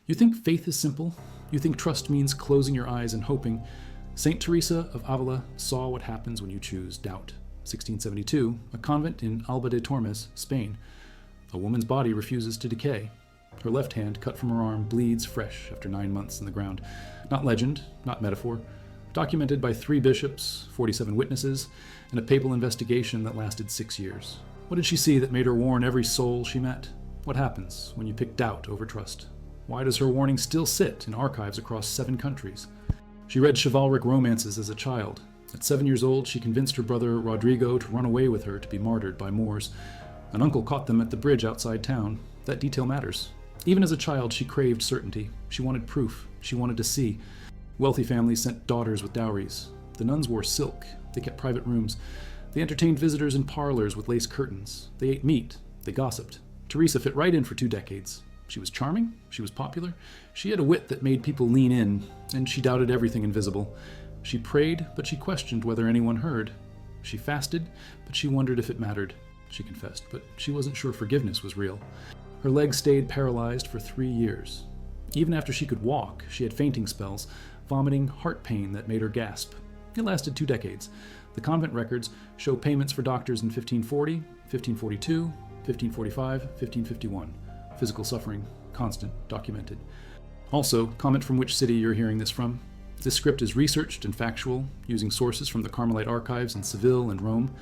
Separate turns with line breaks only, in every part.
You think faith is simple? You think trust means closing your eyes and hoping? Saint Teresa of Avila saw what happens when you choose doubt. 1672, a convent in Alba de Tormes, Spain. A woman's body refuses to decay. Her left hand, cut from her arm, bleeds fresh after 9 months in the ground. Not legend, not metaphor. Documented by 3 bishops, 47 witnesses, and a papal investigation that lasted 6 years. What did she see that made her warn every soul she met? What happens when you pick doubt over trust? Why does her warning still sit in archives across 7 countries? She read chivalric romances as a child. At 7 years old, she convinced her brother Rodrigo to run away with her to be martyred by Moors. An uncle caught them at the bridge outside town. That detail matters. Even as a child, she craved certainty. She wanted proof. She wanted to see. Wealthy families sent daughters with dowries. The nuns wore silk. They kept private rooms. They entertained visitors in parlors with lace curtains. They ate meat. They gossiped. Teresa fit right in for 2 decades. She was charming. She was popular. She had a wit that made people lean in, and she doubted everything invisible. She prayed, but she questioned whether anyone heard. She fasted, but she wondered if it mattered. She confessed, but she wasn't sure forgiveness was real. Her legs stayed paralyzed for 3 years. Even after she could walk, she had fainting spells, vomiting, heart pain that made her gasp. It lasted 2 decades. The convent records show payments for doctors in 1540, 1542, 1545, 1551. Physical suffering, constant, documented. Also, comment from which city you're hearing this from. This script is researched and factual, using sources from the Carmelite archives in Seville and Rome,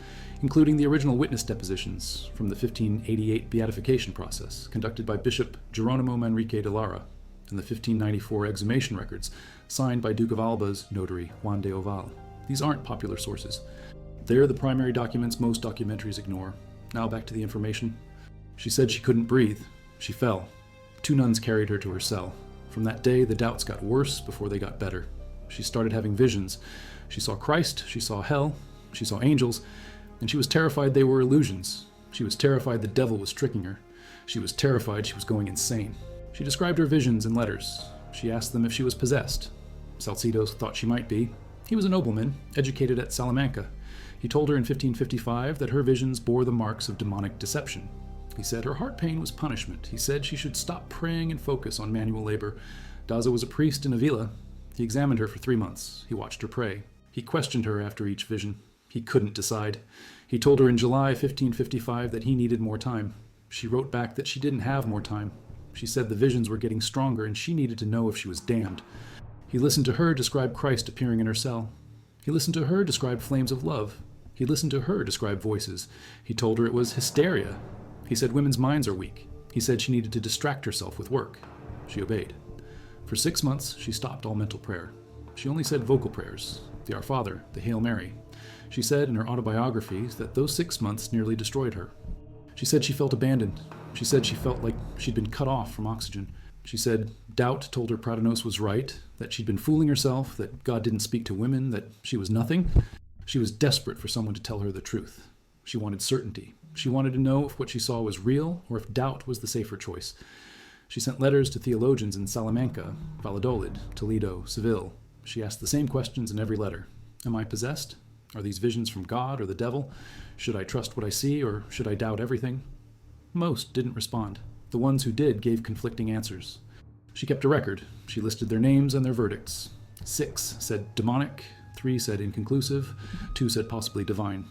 including the original witness depositions from the 1588 beatification process, conducted by Bishop Geronimo Manrique de Lara, and the 1594 exhumation records, signed by Duke of Alba's notary Juan de Oval. These aren't popular sources. They're the primary documents most documentaries ignore. Now back to the information. She said she couldn't breathe. She fell. 2 nuns carried her to her cell. From that day, the doubts got worse before they got better. She started having visions. She saw Christ, she saw hell, she saw angels, and she was terrified they were illusions. She was terrified the devil was tricking her. She was terrified she was going insane. She described her visions in letters. She asked them if she was possessed. Salcido thought she might be. He was a nobleman, educated at Salamanca. He told her in 1555 that her visions bore the marks of demonic deception. He said her heart pain was punishment. He said she should stop praying and focus on manual labor. Daza was a priest in Avila. He examined her for 3 months. He watched her pray. He questioned her after each vision. He couldn't decide. He told her in July 1555 that he needed more time. She wrote back that she didn't have more time. She said the visions were getting stronger and she needed to know if she was damned. He listened to her describe Christ appearing in her cell. He listened to her describe flames of love. He listened to her describe voices. He told her it was hysteria. He said women's minds are weak. He said she needed to distract herself with work. She obeyed. For 6 months, she stopped all mental prayer. She only said vocal prayers, the Our Father, the Hail Mary. She said in her autobiography that those 6 months nearly destroyed her. She said she felt abandoned. She said she felt like she'd been cut off from oxygen. She said doubt told her Pradanos was right, that she'd been fooling herself, that God didn't speak to women, that she was nothing. She was desperate for someone to tell her the truth. She wanted certainty. She wanted to know if what she saw was real or if doubt was the safer choice. She sent letters to theologians in Salamanca, Valladolid, Toledo, Seville. She asked the same questions in every letter. Am I possessed? Are these visions from God or the devil? Should I trust what I see or should I doubt everything? Most didn't respond. The ones who did gave conflicting answers. She kept a record. She listed their names and their verdicts. 6 said demonic, 3 said inconclusive, 2 said possibly divine.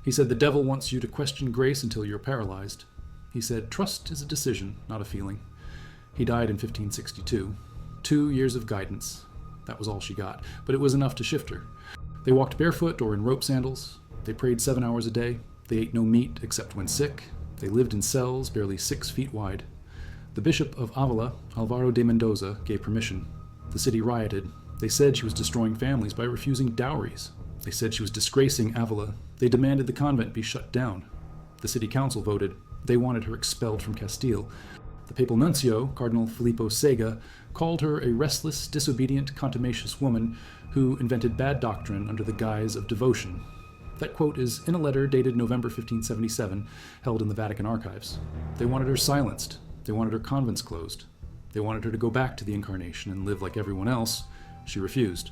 He said the devil wants you to question grace until you're paralyzed. He said trust is a decision, not a feeling. He died in 1562. 2 years of guidance. That was all she got, but it was enough to shift her. They walked barefoot or in rope sandals. They prayed 7 hours a day. They ate no meat except when sick. They lived in cells barely 6 feet wide. The Bishop of Avila, Alvaro de Mendoza, gave permission. The city rioted. They said she was destroying families by refusing dowries. They said she was disgracing Avila. They demanded the convent be shut down. The city council voted. They wanted her expelled from Castile. The papal nuncio, Cardinal Filippo Sega, called her a restless, disobedient, contumacious woman who invented bad doctrine under the guise of devotion. That quote is in a letter dated November 1577, held in the Vatican archives. They wanted her silenced. They wanted her convents closed. They wanted her to go back to the Incarnation and live like everyone else. She refused.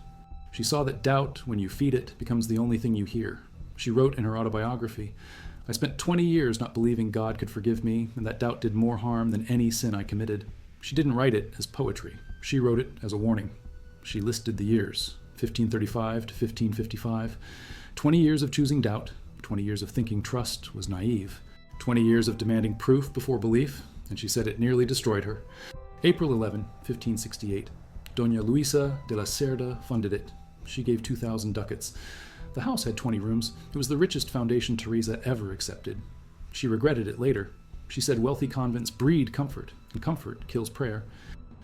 She saw that doubt, when you feed it, becomes the only thing you hear. She wrote in her autobiography, I spent 20 years not believing God could forgive me, and that doubt did more harm than any sin I committed. She didn't write it as poetry. She wrote it as a warning. She listed the years, 1535 to 1555. 20 years of choosing doubt, 20 years of thinking trust was naive, 20 years of demanding proof before belief, and she said it nearly destroyed her. April 11, 1568. Doña Luisa de la Cerda funded it. She gave 2,000 ducats. The house had 20 rooms. It was the richest foundation Teresa ever accepted. She regretted it later. She said wealthy convents breed comfort, and comfort kills prayer.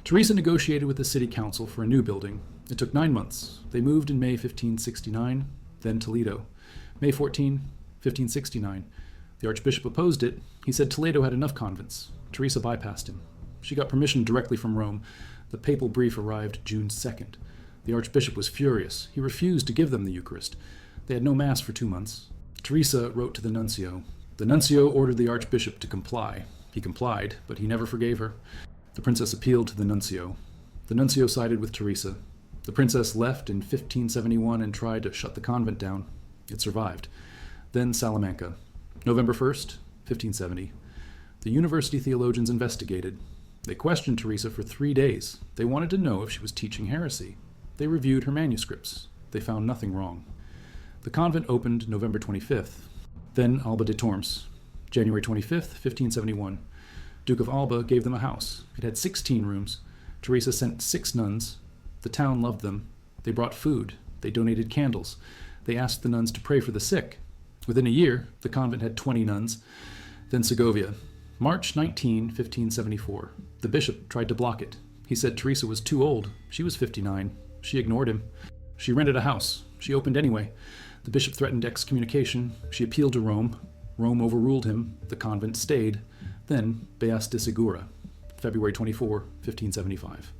Teresa negotiated with the city council for a new building. It took 9 months. They moved in May 1569, then Toledo. May 14, 1569. The archbishop opposed it. He said Toledo had enough convents. Teresa bypassed him. She got permission directly from Rome. The papal brief arrived June 2nd. The archbishop was furious. He refused to give them the Eucharist. They had no mass for 2 months. Teresa wrote to the nuncio. The nuncio ordered the archbishop to comply. He complied, but he never forgave her. The princess appealed to the nuncio. The nuncio sided with Teresa. The princess left in 1571 and tried to shut the convent down. It survived. Then Salamanca. November 1st, 1570. The university theologians investigated. They questioned Teresa for 3 days. They wanted to know if she was teaching heresy. They reviewed her manuscripts. They found nothing wrong. The convent opened November 25th. Then Alba de Tormes. January 25th, 1571. Duke of Alba gave them a house. It had 16 rooms. Teresa sent 6 nuns. The town loved them. They brought food. They donated candles. They asked the nuns to pray for the sick. Within a year, the convent had 20 nuns. Then Segovia. March 19, 1574. The bishop tried to block it. He said Teresa was too old. She was 59. She ignored him. She rented a house. She opened anyway. The bishop threatened excommunication. She appealed to Rome. Rome overruled him. The convent stayed. Then Beas de Segura, February 24, 1575.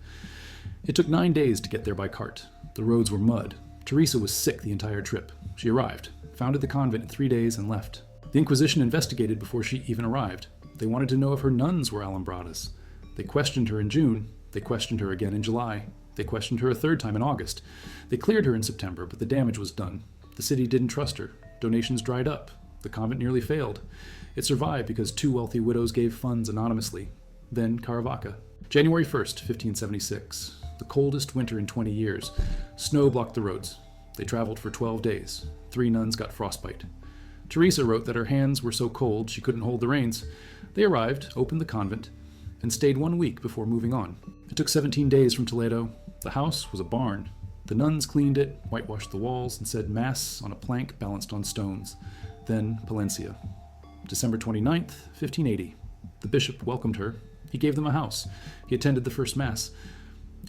It took 9 days to get there by cart. The roads were mud. Teresa was sick the entire trip. She arrived, founded the convent in 3 days, and left. The Inquisition investigated before she even arrived. They wanted to know if her nuns were Alumbradas. They questioned her in June. They questioned her again in July. They questioned her a 3rd time in August. They cleared her in September, but the damage was done. The city didn't trust her. Donations dried up. The convent nearly failed. It survived because 2 wealthy widows gave funds anonymously. Then Caravaca. January 1st, 1576. The coldest winter in 20 years. Snow blocked the roads. They traveled for 12 days. 3 nuns got frostbite. Teresa wrote that her hands were so cold she couldn't hold the reins. They arrived, opened the convent, and stayed 1 week before moving on. It took 17 days from Toledo. The house was a barn. The nuns cleaned it, whitewashed the walls, and said Mass on a plank balanced on stones. Then Palencia. December 29th, 1580. The bishop welcomed her. He gave them a house. He attended the first Mass.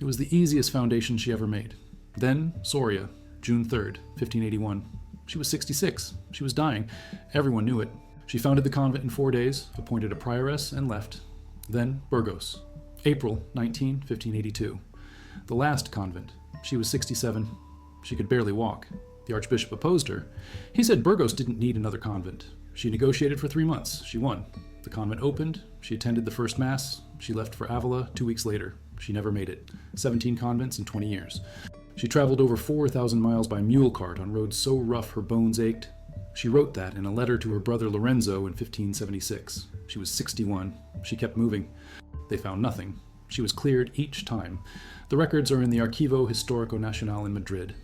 It was the easiest foundation she ever made. Then Soria, June 3rd, 1581. She was 66. She was dying. Everyone knew it. She founded the convent in 4 days, appointed a prioress, and left. Then Burgos, April 19, 1582. The last convent. She was 67. She could barely walk. The archbishop opposed her. He said Burgos didn't need another convent. She negotiated for 3 months. She won. The convent opened. She attended the first Mass. She left for Avila 2 weeks later. She never made it. 17 convents in 20 years. She traveled over 4,000 miles by mule cart on roads so rough her bones ached. She wrote that in a letter to her brother Lorenzo in 1576. She was 61. She kept moving. They found nothing. She was cleared each time. The records are in the Archivo Histórico Nacional in Madrid.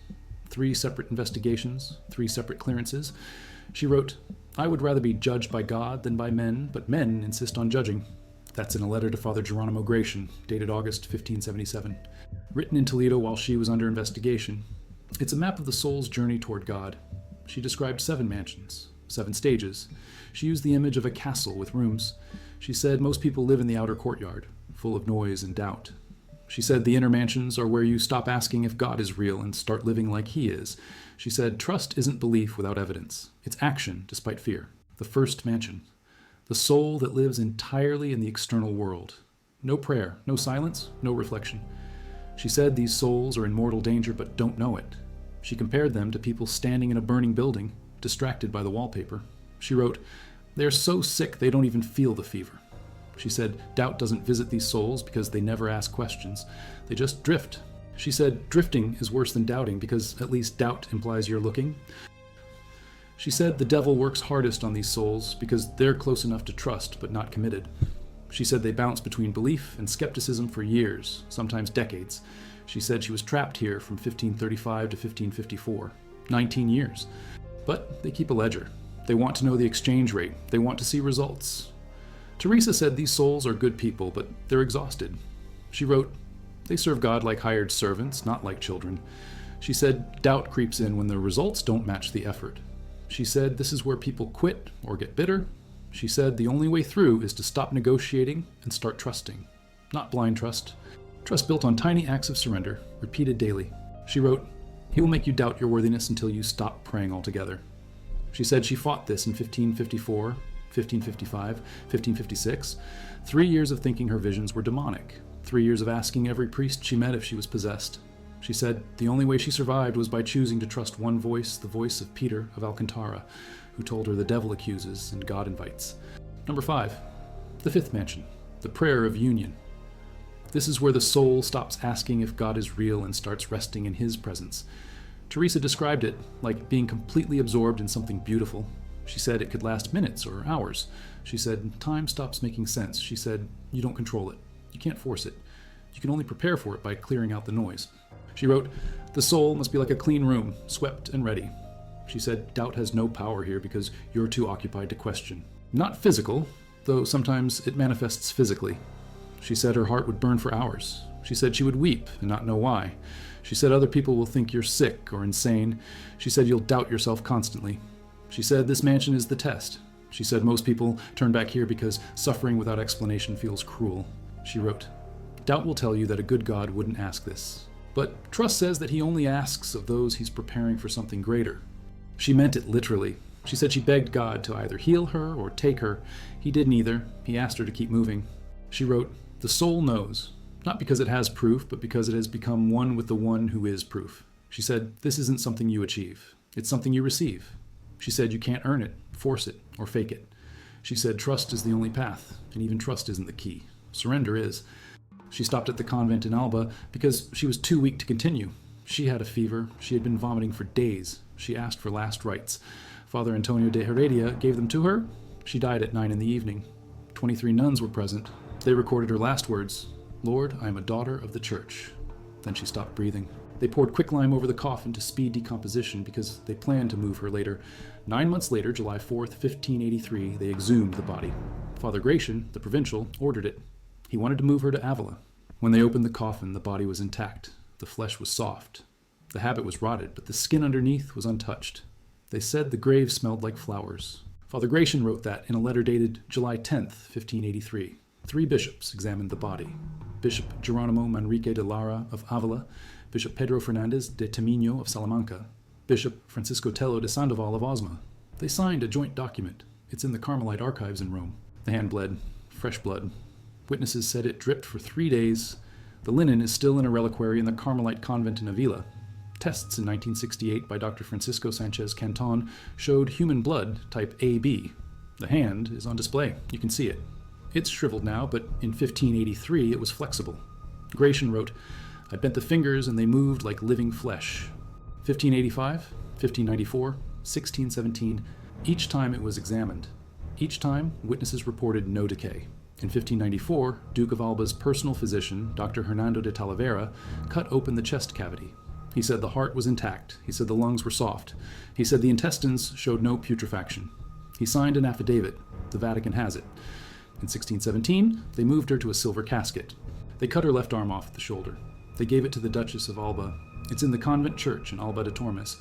3 separate investigations, 3 separate clearances. She wrote, I would rather be judged by God than by men, but men insist on judging. That's in a letter to Father Geronimo Gratian, dated August 1577. Written in Toledo while she was under investigation. It's a map of the soul's journey toward God. She described 7 mansions, 7 stages. She used the image of a castle with rooms. She said most people live in the outer courtyard, full of noise and doubt. She said the inner mansions are where you stop asking if God is real and start living like He is. She said trust isn't belief without evidence. It's action despite fear. The first mansion. The soul that lives entirely in the external world. No prayer, no silence, no reflection. She said these souls are in mortal danger but don't know it. She compared them to people standing in a burning building, distracted by the wallpaper. She wrote, they are so sick they don't even feel the fever. She said doubt doesn't visit these souls because they never ask questions. They just drift. She said drifting is worse than doubting because at least doubt implies you're looking. She said the devil works hardest on these souls because they're close enough to trust but not committed. She said they bounced between belief and skepticism for years, sometimes decades. She said she was trapped here from 1535 to 1554, 19 years. But they keep a ledger. They want to know the exchange rate. They want to see results. Teresa said these souls are good people, but they're exhausted. She wrote, "They serve God like hired servants, not like children." She said doubt creeps in when the results don't match the effort. She said this is where people quit or get bitter. She said the only way through is to stop negotiating and start trusting. Not blind trust. Trust built on tiny acts of surrender, repeated daily. She wrote, "He will make you doubt your worthiness until you stop praying altogether." She said she fought this in 1554, 1555, 1556. 3 years of thinking her visions were demonic. 3 years of asking every priest she met if she was possessed. She said the only way she survived was by choosing to trust one voice, the voice of Peter of Alcantara, who told her the devil accuses and God invites. Number 5, the fifth mansion, the prayer of union. This is where the soul stops asking if God is real and starts resting in his presence. Teresa described it like being completely absorbed in something beautiful. She said it could last minutes or hours. She said time stops making sense. She said you don't control it. You can't force it. You can only prepare for it by clearing out the noise. She wrote, "The soul must be like a clean room, swept and ready." She said doubt has no power here because you're too occupied to question. Not physical, though sometimes it manifests physically. She said her heart would burn for hours. She said she would weep and not know why. She said other people will think you're sick or insane. She said you'll doubt yourself constantly. She said this mansion is the test. She said most people turn back here because suffering without explanation feels cruel. She wrote, "Doubt will tell you that a good God wouldn't ask this. But trust says that he only asks of those he's preparing for something greater." She meant it literally. She said she begged God to either heal her or take her. He did neither. He asked her to keep moving. She wrote, "The soul knows, not because it has proof, but because it has become one with the one who is proof." She said, "This isn't something you achieve. It's something you receive." She said, "You can't earn it, force it, or fake it." She said, "Trust is the only path, and even trust isn't the key. Surrender is." She stopped at the convent in Alba because she was too weak to continue. She had a fever. She had been vomiting for days. She asked for last rites. Father Antonio de Heredia gave them to her. She died at 9 p.m. 23 nuns were present. They recorded her last words, "Lord, I am a daughter of the church." Then she stopped breathing. They poured quicklime over the coffin to speed decomposition because they planned to move her later. 9 months later, July 4th, 1583, they exhumed the body. Father Gratian, the provincial, ordered it. He wanted to move her to Avila. When they opened the coffin, the body was intact. The flesh was soft. The habit was rotted, but the skin underneath was untouched. They said the grave smelled like flowers. Father Gratian wrote that in a letter dated July 10th, 1583. 3 bishops examined the body. Bishop Geronimo Manrique de Lara of Avila, Bishop Pedro Fernandez de Temino of Salamanca, Bishop Francisco Tello de Sandoval of Osma. They signed a joint document. It's in the Carmelite archives in Rome. The hand bled, fresh blood. Witnesses said it dripped for 3 days. The linen is still in a reliquary in the Carmelite convent in Avila. Tests in 1968 by Dr. Francisco Sanchez Canton showed human blood type AB. The hand is on display. You can see it. It's shriveled now, but in 1583 it was flexible. Gratian wrote, "I bent the fingers and they moved like living flesh." 1585, 1594, 1617, each time it was examined. Each time, witnesses reported no decay. In 1594, Duke of Alba's personal physician, Dr. Hernando de Talavera, cut open the chest cavity. He said the heart was intact. He said the lungs were soft. He said the intestines showed no putrefaction. He signed an affidavit. The Vatican has it. In 1617, they moved her to a silver casket. They cut her left arm off at the shoulder. They gave it to the Duchess of Alba. It's in the convent church in Alba de Tormes.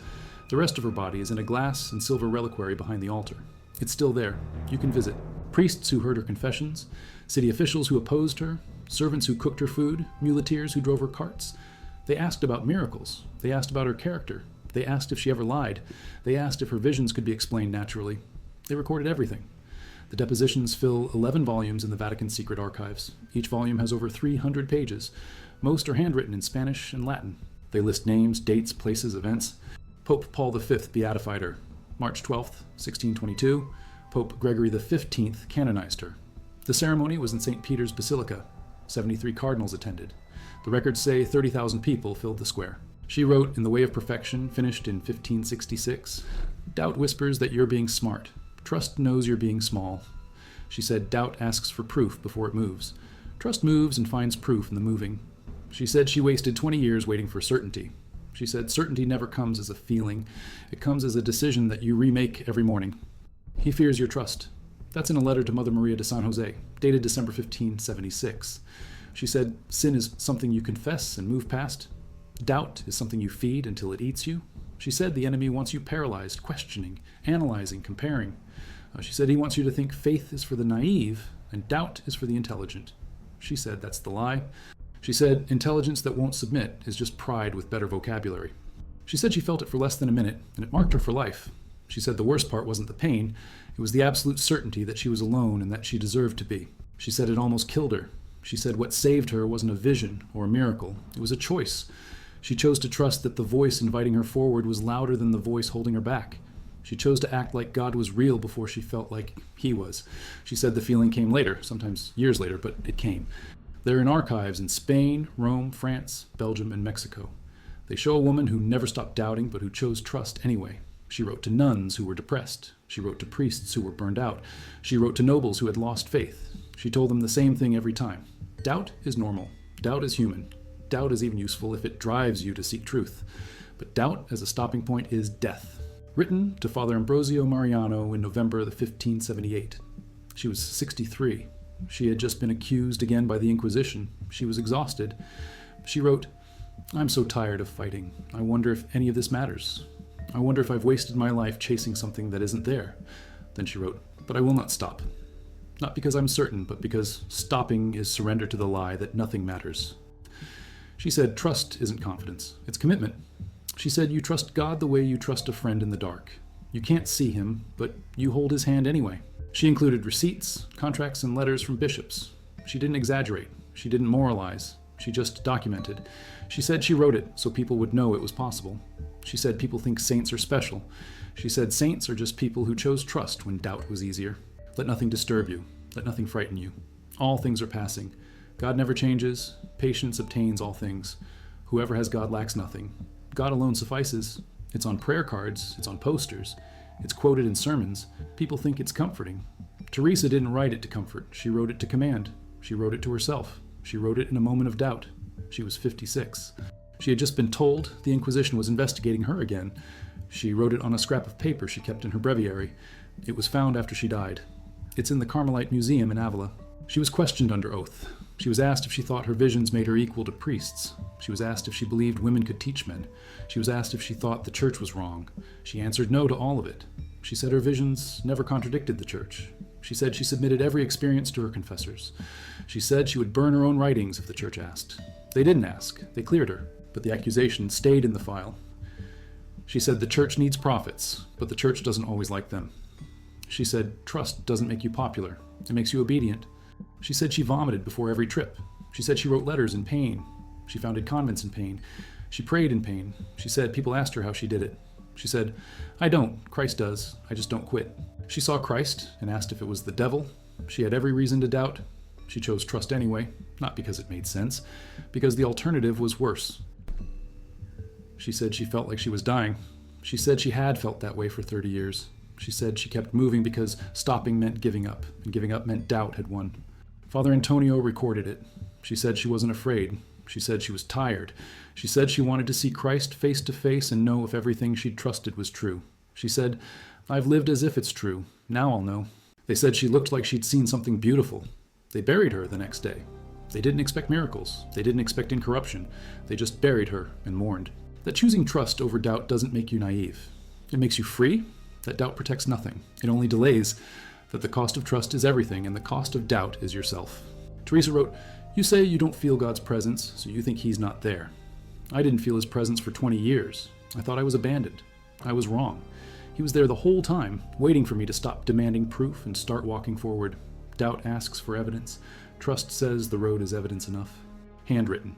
The rest of her body is in a glass and silver reliquary behind the altar. It's still there. You can visit. Priests who heard her confessions, city officials who opposed her, servants who cooked her food, muleteers who drove her carts. They asked about miracles. They asked about her character. They asked if she ever lied. They asked if her visions could be explained naturally. They recorded everything. The depositions fill 11 volumes in the Vatican's secret archives. Each volume has over 300 pages. Most are handwritten in Spanish and Latin. They list names, dates, places, events. Pope Paul V beatified her. March 12, 1622, Pope Gregory XV canonized her. The ceremony was in St. Peter's Basilica. 73 cardinals attended. The records say 30,000 people filled the square. She wrote in The Way of Perfection, finished in 1566, "Doubt whispers that you're being smart. Trust knows you're being small." She said doubt asks for proof before it moves. Trust moves and finds proof in the moving. She said she wasted 20 years waiting for certainty. She said certainty never comes as a feeling. It comes as a decision that you remake every morning. He fears your trust. That's in a letter to Mother Maria de San Jose, dated December 1576. She said sin is something you confess and move past. Doubt is something you feed until it eats you. She said the enemy wants you paralyzed, questioning, analyzing, comparing. She said he wants you to think faith is for the naive and doubt is for the intelligent. She said that's the lie. She said intelligence that won't submit is just pride with better vocabulary. She said she felt it for less than a minute, and it marked her for life. She said the worst part wasn't the pain, it was the absolute certainty that she was alone and that she deserved to be. She said it almost killed her. She said what saved her wasn't a vision or a miracle, it was a choice. She chose to trust that the voice inviting her forward was louder than the voice holding her back. She chose to act like God was real before she felt like he was. She said the feeling came later, sometimes years later, but it came. They're in archives in Spain, Rome, France, Belgium, and Mexico. They show a woman who never stopped doubting, but who chose trust anyway. She wrote to nuns who were depressed. She wrote to priests who were burned out. She wrote to nobles who had lost faith. She told them the same thing every time. Doubt is normal. Doubt is human. Doubt is even useful if it drives you to seek truth. But doubt as a stopping point is death. Written to Father Ambrosio Mariano in November of 1578. She was 63. She had just been accused again by the Inquisition. She was exhausted. She wrote, "I'm so tired of fighting. I wonder if any of this matters. I wonder if I've wasted my life chasing something that isn't there." Then she wrote, "But I will not stop. Not because I'm certain, but because stopping is surrender to the lie that nothing matters." She said, trust isn't confidence, it's commitment. She said, you trust God the way you trust a friend in the dark. You can't see him, but you hold his hand anyway. She included receipts, contracts, and letters from bishops. She didn't exaggerate. She didn't moralize. She just documented. She said she wrote it so people would know it was possible. She said people think saints are special. She said saints are just people who chose trust when doubt was easier. Let nothing disturb you. Let nothing frighten you. All things are passing. God never changes. Patience obtains all things. Whoever has God lacks nothing. God alone suffices. It's on prayer cards. It's on posters. It's quoted in sermons. People think it's comforting. Teresa didn't write it to comfort. She wrote it to command. She wrote it to herself. She wrote it in a moment of doubt. She was 56. She had just been told the Inquisition was investigating her again. She wrote it on a scrap of paper she kept in her breviary. It was found after she died. It's in the Carmelite Museum in Avila. She was questioned under oath. She was asked if she thought her visions made her equal to priests. She was asked if she believed women could teach men. She was asked if she thought the church was wrong. She answered no to all of it. She said her visions never contradicted the church. She said she submitted every experience to her confessors. She said she would burn her own writings if the church asked. They didn't ask. They cleared her, but the accusation stayed in the file. She said the church needs prophets, but the church doesn't always like them. She said trust doesn't make you popular. It makes you obedient. She said she vomited before every trip. She said she wrote letters in pain. She founded convents in pain. She prayed in pain. She said people asked her how she did it. She said, I don't. Christ does. I just don't quit. She saw Christ and asked if it was the devil. She had every reason to doubt. She chose trust anyway, not because it made sense, because the alternative was worse. She said she felt like she was dying. She said she had felt that way for 30 years. She said she kept moving because stopping meant giving up, and giving up meant doubt had won. Father Antonio recorded it. She said she wasn't afraid. She said she was tired. She said she wanted to see Christ face to face and know if everything she'd trusted was true. She said, I've lived as if it's true. Now I'll know. They said she looked like she'd seen something beautiful. They buried her the next day. They didn't expect miracles. They didn't expect incorruption. They just buried her and mourned. That choosing trust over doubt doesn't make you naive. It makes you free. That doubt protects nothing. It only delays. That the cost of trust is everything, and the cost of doubt is yourself. Teresa wrote, you say you don't feel God's presence, so you think he's not there. I didn't feel his presence for 20 years. I thought I was abandoned. I was wrong. He was there the whole time, waiting for me to stop demanding proof and start walking forward. Doubt asks for evidence. Trust says the road is evidence enough. Handwritten.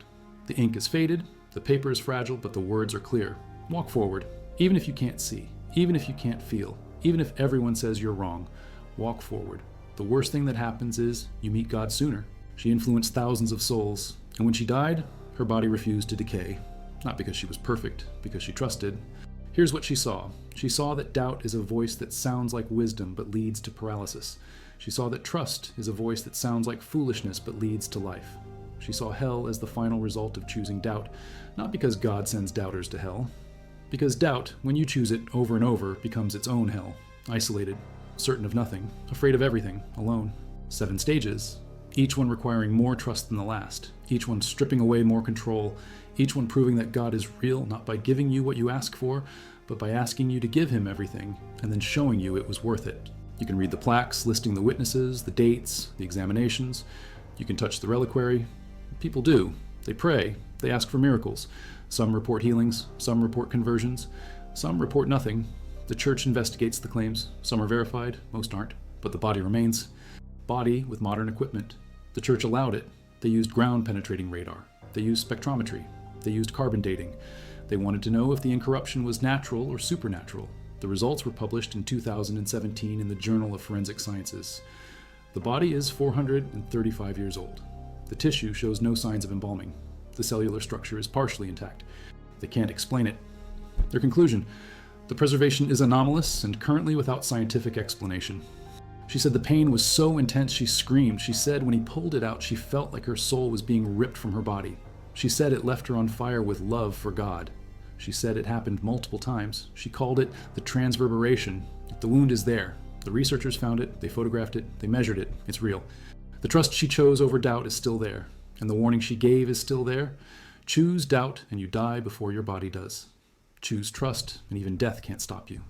The ink is faded, the paper is fragile, but the words are clear. Walk forward, even if you can't see, even if you can't feel, even if everyone says you're wrong. Walk forward. The worst thing that happens is you meet God sooner. She influenced thousands of souls, and when she died, her body refused to decay. Not because she was perfect, because she trusted. Here's what she saw. She saw that doubt is a voice that sounds like wisdom but leads to paralysis. She saw that trust is a voice that sounds like foolishness but leads to life. She saw hell as the final result of choosing doubt, not because God sends doubters to hell. Because doubt, when you choose it over and over, becomes its own hell, isolated, certain of nothing, afraid of everything, alone. 7 stages, each one requiring more trust than the last, each one stripping away more control, each one proving that God is real not by giving you what you ask for, but by asking you to give him everything and then showing you it was worth it. You can read the plaques listing the witnesses, the dates, the examinations. You can touch the reliquary. People do. They pray. They ask for miracles. Some report healings. Some report conversions. Some report nothing. The church investigates the claims. Some are verified. Most aren't. But the body remains. Body with modern equipment. The church allowed it. They used ground-penetrating radar. They used spectrometry. They used carbon dating. They wanted to know if the incorruption was natural or supernatural. The results were published in 2017 in the Journal of Forensic Sciences. The body is 435 years old. The tissue shows no signs of embalming. The cellular structure is partially intact. They can't explain it. Their conclusion: the preservation is anomalous and currently without scientific explanation. She said the pain was so intense she screamed. She said when he pulled it out, she felt like her soul was being ripped from her body. She said it left her on fire with love for God. She said it happened multiple times. She called it the transverberation. The wound is there. The researchers found it, they photographed it, they measured it. It's real. The trust she chose over doubt is still there, and the warning she gave is still there. Choose doubt and you die before your body does. Choose trust and even death can't stop you.